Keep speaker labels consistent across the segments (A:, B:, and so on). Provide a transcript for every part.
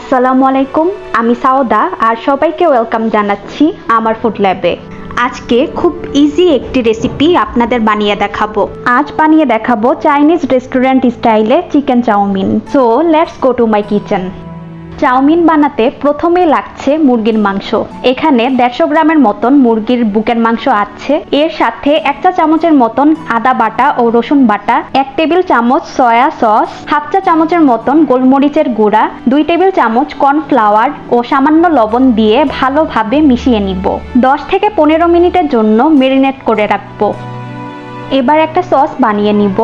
A: আসসালামু আলাইকুম, আমি সাওদা আর সবাইকে ওয়েলকাম জানাচ্ছি আমার ফুড ল্যাবে। আজকে খুব ইজি একটি রেসিপি আপনাদের বানিয়ে দেখাবো। আজ বানিয়ে দেখাবো চাইনিজ রেস্টুরেন্ট স্টাইলে chicken chowmein. So let's go to my kitchen. Chowmein বানাতে প্রথমেই লাগছে মুরগির মাংস। এখানে 150 গ্রামের মতন মুরগির বুকের মাংস আছে। এর সাথে 1 চা চামচের মতন আদা বাটা ও রসুন বাটা, 1 টেবিল চামচ সয়া সস, 1/2 চা চামচের মতন গোলমরিচের গুঁড়া, 2 টেবিল চামচ কর্নফ্লাওয়ার ও সামান্য লবণ দিয়ে ভালোভাবে মিশিয়ে নিব। 10 থেকে 15 মিনিটের জন্য মেরিনেট করে রাখবো। এবার একটা সস বানিয়ে নিব।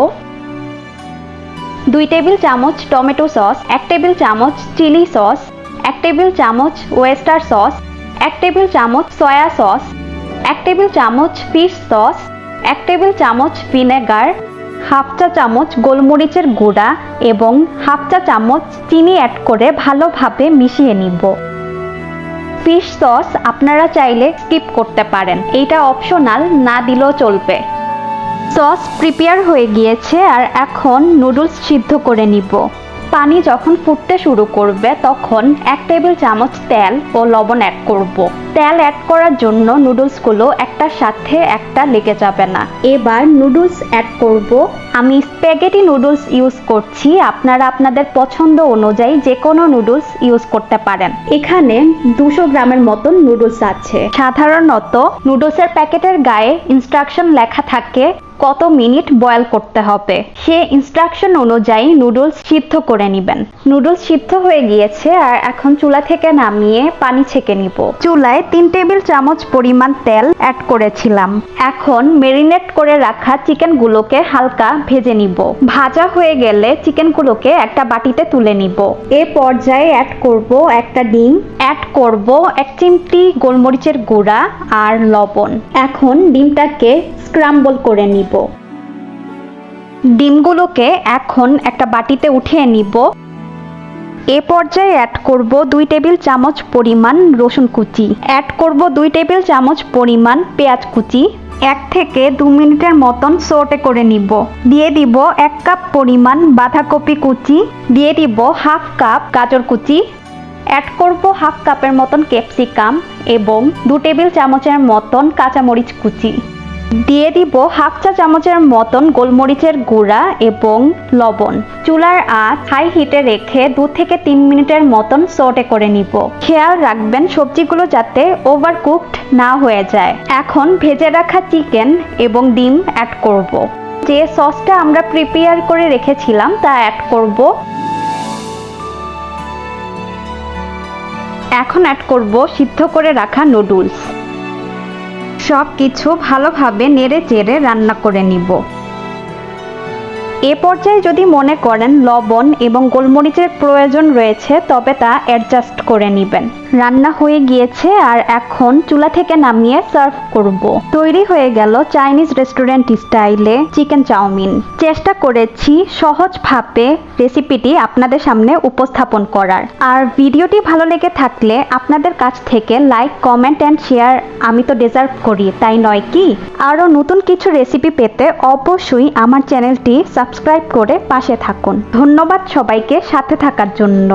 A: 2 টেবিল চামচ টমেটো সস, 1 টেবিল চামচ চিলি সস, 1 টেবিল চামচ ওয়েস্টার সস, 1 টেবিল চামচ সয়া সস, 1 টেবিল চামচ ফিশ সস, 1 টেবিল চামচ ভিনেগার, 1/2 চা চামচ গোলমরিচের গুঁড়া এবং 1/2 চা চামচ চিনি অ্যাড করে ভালোভাবে মিশিয়ে নিব। ফিশ সস আপনারা চাইলে স্কিপ করতে পারেন, এটা অপশনাল, না দিলেও চলবে। সস প্রিপেয়ার হয়ে গিয়েছে আর এখন নুডলস সিদ্ধ করে নিব। পানি যখন ফুটতে শুরু করবে তখন 1 টেবিল চামচ তেল ও লবণ অ্যাড করব। তেল অ্যাড করার জন্য নুডলসগুলো একটার সাথে একটা লেগে যাবে না। এবার নুডলস অ্যাড করব। আমি স্প্যাগেটি নুডলস ইউজ করছি, আপনারা আপনাদের পছন্দ অনুযায়ী যে কোনো নুডলস ইউজ করতে পারেন। এখানে 200 গ্রামের মতন নুডলস আছে। সাধারণত নুডলসের প্যাকেটের গায়ে ইনস্ট্রাকশন লেখা থাকে কত মিনিট বয়েল করতে হবে, সে ইনস্ট্রাকশন অনুযায়ী নুডলস সিদ্ধ করে নেবেন। নুডলস সিদ্ধ হয়ে গিয়েছে আর এখন চুলা থেকে নামিয়ে পানি ছেঁকে নিব। চুলায় 3 টেবিল চামচ পরিমাণ তেল অ্যাড করেছিলাম। এখন মেরিনেট করে রাখা চিকেনগুলোকে হালকা ভেজে নিব। ভাজা হয়ে গেলে চিকেনগুলোকে একটা বাটিতে তুলে নিব। এ পর্যায়ে অ্যাড করব একটা ডিম, অ্যাড করব 1 চিমটি গোলমরিচের গুঁড়া আর লবণ। এখন ডিমটাকে স্ক্রাম্বল করে নিব। ডিমগুলোকে এখন একটা বাটিতে উঠিয়ে নিব। এ পর্যায়ে অ্যাড করব 2 টেবিল চামচ পরিমাণ রসুন কুচি, অ্যাড করব 2 টেবিল চামচ পরিমাণ পেঁয়াজ কুচি। 1 থেকে 2 মিনিটের মতন সটে করে নিব। দিয়ে দিব 1 কাপ পরিমাণ বাঁধাকপি কুচি, দিয়ে দিব 1/2 কাপ গাজর কুচি, অ্যাড করব 1/2 কাপের মতন ক্যাপসিকাম এবং 2 টেবিল চামচের মতন কাঁচামরিচ কুচি। দিয়ে দিব 1/2 চা চামচের মতন গোলমরিচের গুঁড়া এবং লবণ। চুলার আঁচ হাই হিটে রেখে 2 থেকে 3 মিনিটের মতন সটে করে নিব। খেয়াল রাখবেন সবজিগুলো যাতে ওভারকুকড না হয়ে যায়। এখন ভেজে রাখা চিকেন এবং ডিম অ্যাড করব। যে সসটা আমরা প্রিপেয়ার করে রেখেছিলাম তা অ্যাড করব। এখন অ্যাড করব সিদ্ধ করে রাখা নুডলস। সব কিছু ভালোভাবে নেড়ে চেড়ে রান্না করে নিব। এ পর্যায়ে যদি মনে করেন লবণ এবং গোলমরিচের প্রয়োজন রয়েছে তবে তা অ্যাডজাস্ট করে নেবেন। রান্না হয়ে গিয়েছে আর এখন চুলা থেকে নামিয়ে সার্ভ করব। তৈরি হয়ে গেল চাইনিজ রেস্টুরেন্ট স্টাইলে চিকেন চাউমিন। চেষ্টা করেছি সহজভাবে রেসিপিটি আপনাদের সামনে উপস্থাপন করার। আর ভিডিওটি ভালো লেগে থাকলে আপনাদের কাছ থেকে লাইক, কমেন্ট অ্যান্ড শেয়ার আমি তো ডিজার্ভ করি, তাই নয় কি? আরও নতুন কিছু রেসিপি পেতে অবশ্যই আমার চ্যানেলটি সাবস্ক্রাইব করে পাশে থাকুন। ধন্যবাদ সবাইকে সাথে থাকার জন্য।